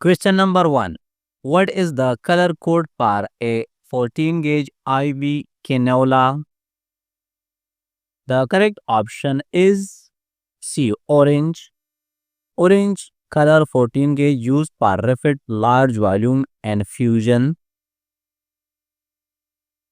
Question number 1. What is the color code for a 14 gauge IV cannula? The correct option is C. Orange. Orange color 14 gauge used for rapid large volume and fusion.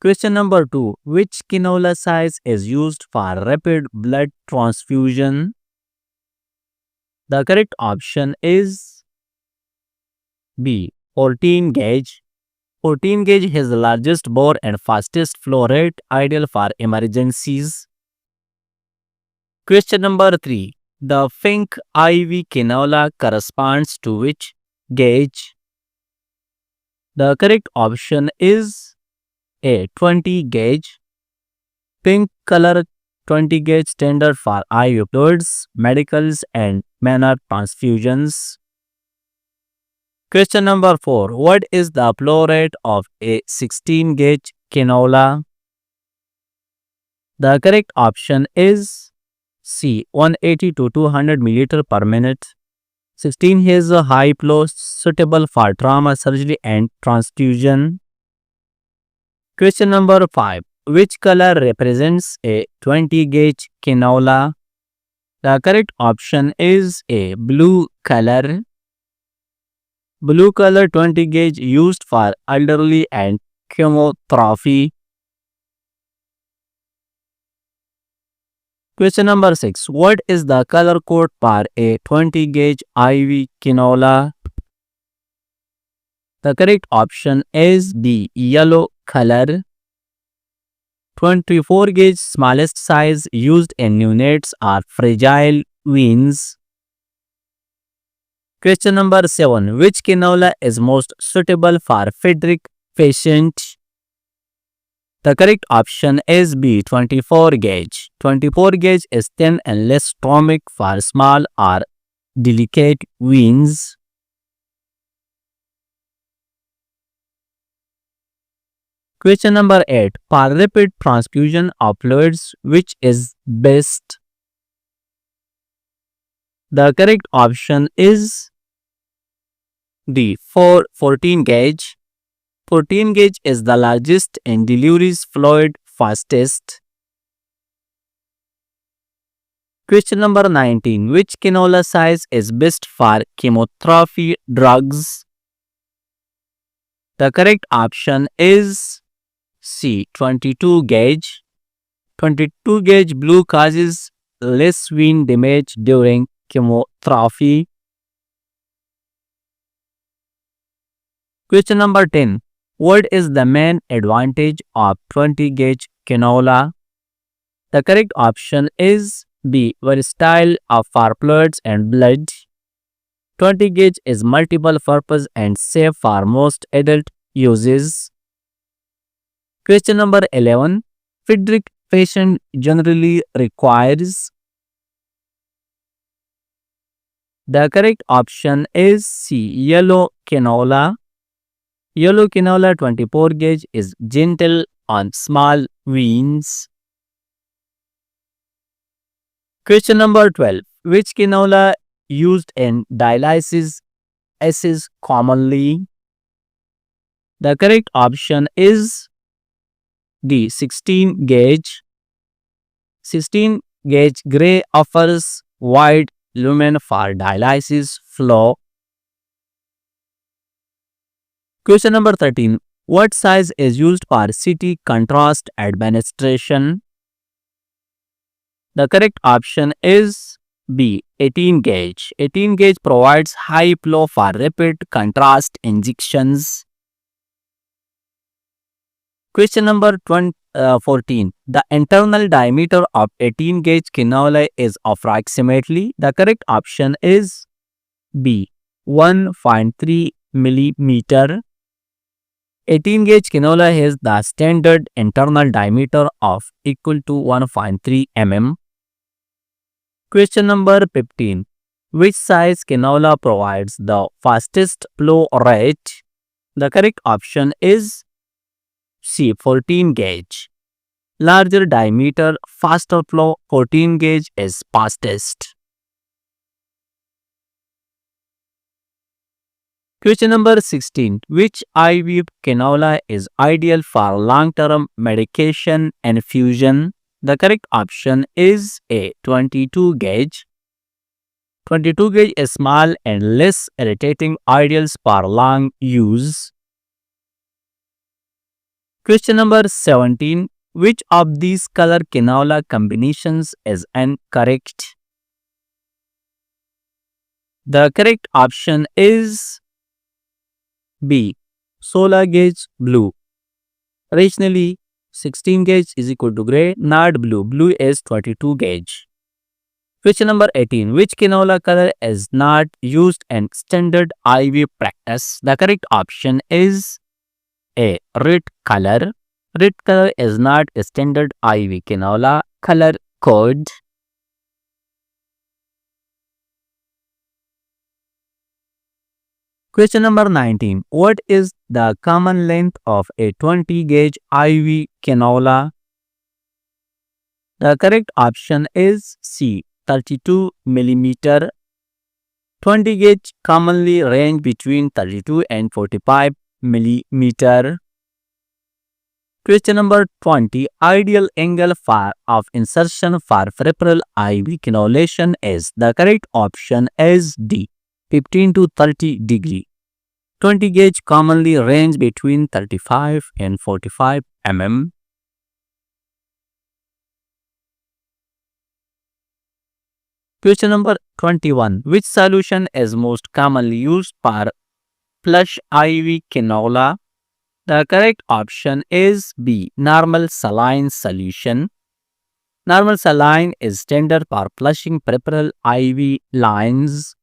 Question number 2. Which cannula size is used for rapid blood transfusion? The correct option is B. 14 gauge. 14 gauge has the largest bore and fastest flow rate, ideal for emergencies. Question number 3. The Fink IV cannula corresponds to which gauge? The correct option is A. 20 gauge. Pink color 20 gauge standard for IV fluids, medicals and minor transfusions. Question number 4. What is the flow rate of a 16 gauge cannula? The correct option is C. 180 to 200 milliliter per minute. 16 has a high flow suitable for trauma surgery and transfusion. Question number 5. Which color represents a 20 gauge cannula? The correct option is A. Blue color. Blue color 20 gauge used for elderly and chemotherapy. Question number 6. What is the color code for a 20 gauge IV cannula? The correct option is B. Yellow color. 24 gauge smallest size used in neonates are fragile veins. Question number 7. Which cannula is most suitable for Friedreich patient? The correct option is B. 24 gauge. 24 gauge is thin and less stomach for small or delicate veins. Question number 8. For rapid transfusion of fluids, which is best? The correct option is D. 14 gauge. 14 gauge is the largest and delivers fluid fastest. Question number 19. Which cannula size is best for chemotherapy drugs? The correct option is C. 22 gauge. 22 gauge blue causes less vein damage during chemotherapy. Question number 10. What is the main advantage of 20 gauge cannula? The correct option is B. Versatile for fluids and blood. 20 gauge is multiple purpose and safe for most adult uses. Question number 11. Friedreich patient generally requires. The correct option is C. Yellow cannula. Yellow cannula 24 gauge is gentle on small veins. Question number 12. Which cannula used in dialysis is commonly? The correct option is D. 16 gauge. 16 gauge gray offers wide lumen for dialysis flow. Question number 13. What size is used for CT contrast administration? The correct option is B. 18 gauge. 18 gauge provides high flow for rapid contrast injections. Question number 14. The internal diameter of 18 gauge cannula is approximately. The correct option is B. 1.3 millimeter. 18 gauge cannula has the standard internal diameter of equal to 1.3 mm. Question number 15. Which size cannula provides the fastest flow rate? The correct option is C. 14 gauge. Larger diameter, faster flow, 14 gauge is fastest. Question number 16. Which IV cannula is ideal for long-term medication infusion? The correct option is A. 22 gauge. 22 gauge is small and less irritating, ideal for long use. Question number 17. Which of these color cannula combinations is incorrect? The correct option is B. Solar gauge blue. Originally, 16 gauge is equal to gray, not blue. Blue is 22 gauge. Question number 18. Which cannula color is not used in standard IV practice? The correct option is A. Red color. Red color is not a standard IV cannula color code. Question number 19. What is the common length of a 20 gauge IV cannula? The correct option is C. 32 millimeter. 20 gauge commonly range between 32 and 45 millimeter. Question number 20. Ideal angle of insertion for peripheral IV cannulation is. The correct option is D. 15 to 30 degree. 20 gauge commonly range between 35 and 45 mm. Question number 21. Which solution is most commonly used for flush IV cannula? The correct option is B. Normal saline solution. Normal saline is standard for flushing peripheral IV lines.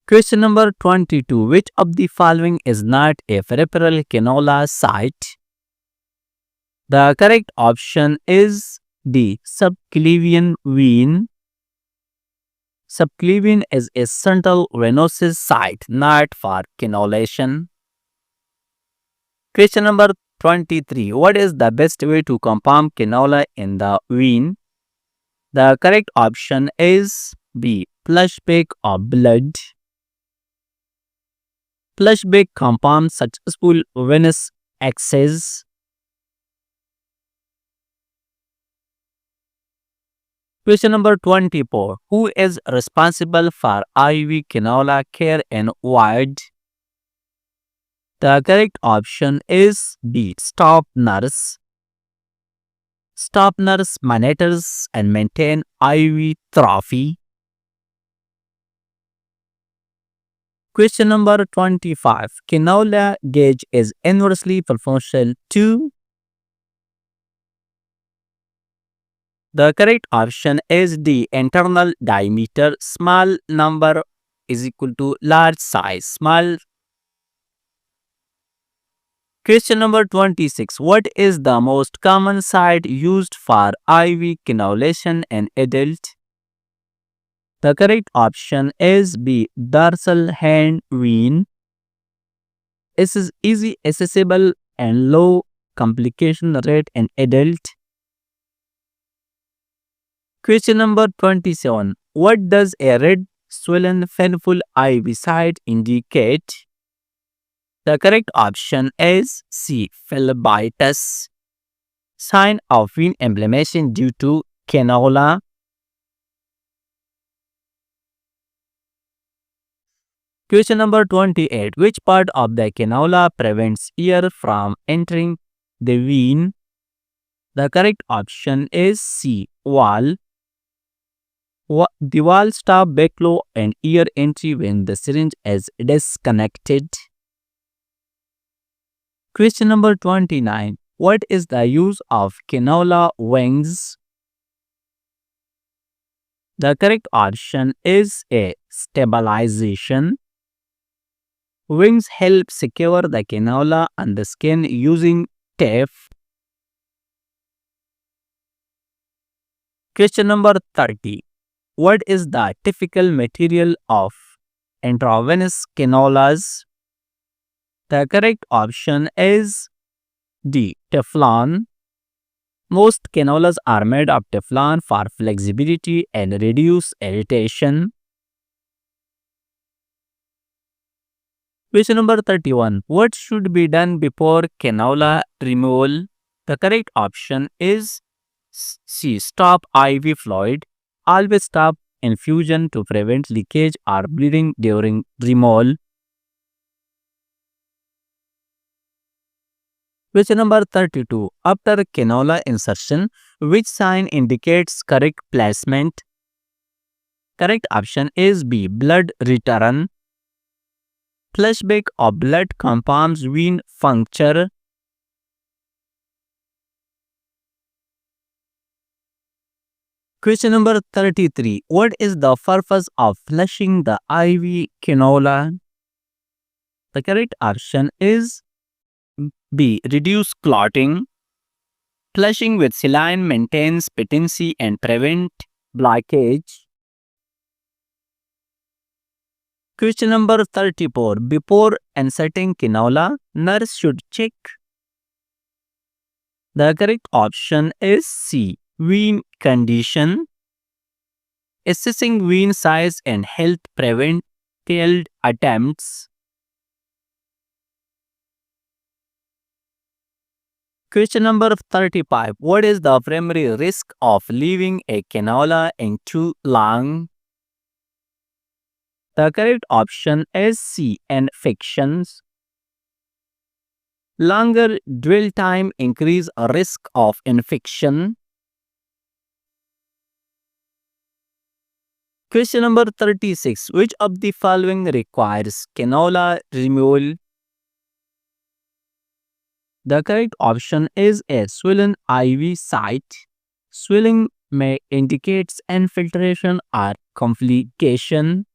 Question number 22. Which of the following is not a peripheral cannula site? The correct option is D. Subclavian vein. Subclavian is a central venous site, not for cannulation. Question number 23. What is the best way to compound cannula in the vein? The correct option is B. Flashback of blood. Flashback compounds successful venous access. Question number 24. Who is responsible for IV cannula care and ward? The correct option is B. Staff nurse. Staff nurse monitors and maintain IV therapy. Question number 25. Cannula gauge is inversely proportional to. The correct option is D. Internal diameter. Small number is equal to large size. Small. Question number 26. What is the most common site used for IV cannulation in adult? The correct option is B. Dorsal hand vein. It is easy accessible and low complication rate in adult. Question number 27. What does a red, swollen, painful IV site indicate? The correct option is C. Phlebitis. Sign of vein inflammation due to cannula. Question number 28. Which part of the cannula prevents air from entering the vein? The correct option is C. Wall. The wall stops backflow and air entry when the syringe is disconnected. Question number 29. What is the use of cannula wings? The correct option is A. Stabilization. Wings help secure the cannula on the skin using tape. Question number 30. What is the typical material of intravenous cannulas? The correct option is D. Teflon. Most cannulas are made of Teflon for flexibility and reduce irritation. Question number 31. What should be done before cannula removal? The correct option is C. Stop IV fluid. Always stop infusion to prevent leakage or bleeding during removal. Question number 32. After cannula insertion, which sign indicates correct placement? Correct option is B. Blood return. Flashback of blood confirms vein puncture. Question number 33. What is the purpose of flushing the IV cannula? The correct option is B. Reduce clotting. Flushing with saline maintains patency and prevent blockage. Question number 34. Before inserting cannula, nurse should check. The correct option is C. Vein condition. Assessing vein size and health prevent failed attempts. Question number 35. What is the primary risk of leaving a cannula in too long? The correct option is C. Infections. Longer dwell time increase a risk of infection. Question number 36. Which of the following requires cannula removal? The correct option is A. Swollen IV site. Swelling may indicate infiltration or complication.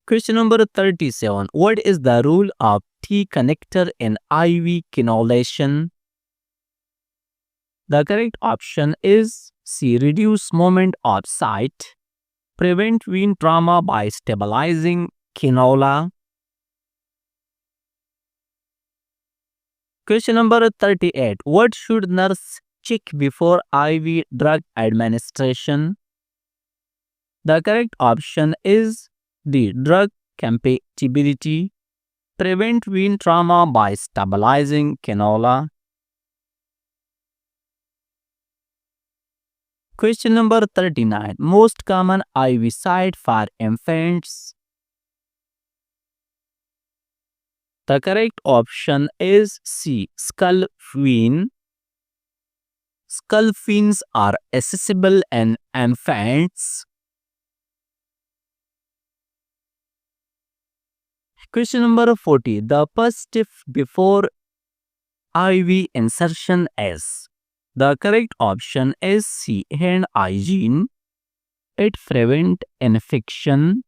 Question number 37. What is the role of T-connector in IV cannulation? The correct option is C. Reduce moment of site. Prevent vein trauma by stabilizing cannula. Question number 38. What should nurse check before IV drug administration? The correct option is D. Drug compatibility. Prevent vein trauma by stabilizing cannula. Question number 39. Most common IV site for infants. The correct option is C. Skull vein. Skull veins are accessible in infants. Question number 40. The first step before IV insertion is. The correct option is C. Hand hygiene. It prevents infection.